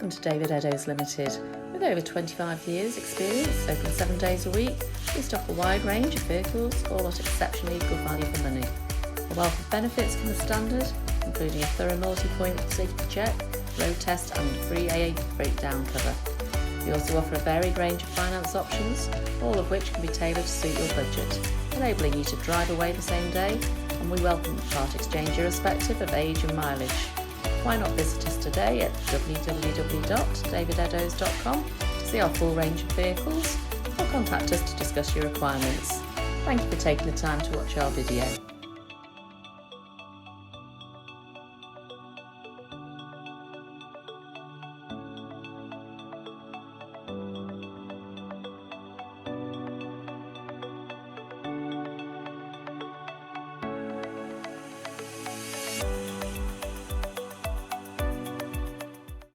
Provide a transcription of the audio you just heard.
Welcome to David Eddowes Limited. With over 25 years experience, open 7 days a week, we stock a wide range of vehicles, all at exceptionally good value for money. A wealth of benefits come as standard, including a thorough multi-point safety check, road test and free AA breakdown cover. We also offer a varied range of finance options, all of which can be tailored to suit your budget, enabling you to drive away the same day, and we welcome part exchange irrespective of age and mileage. Why not visit us today at www.davideddowes.com to see our full range of vehicles, or contact us to discuss your requirements. Thank you for taking the time to watch our video.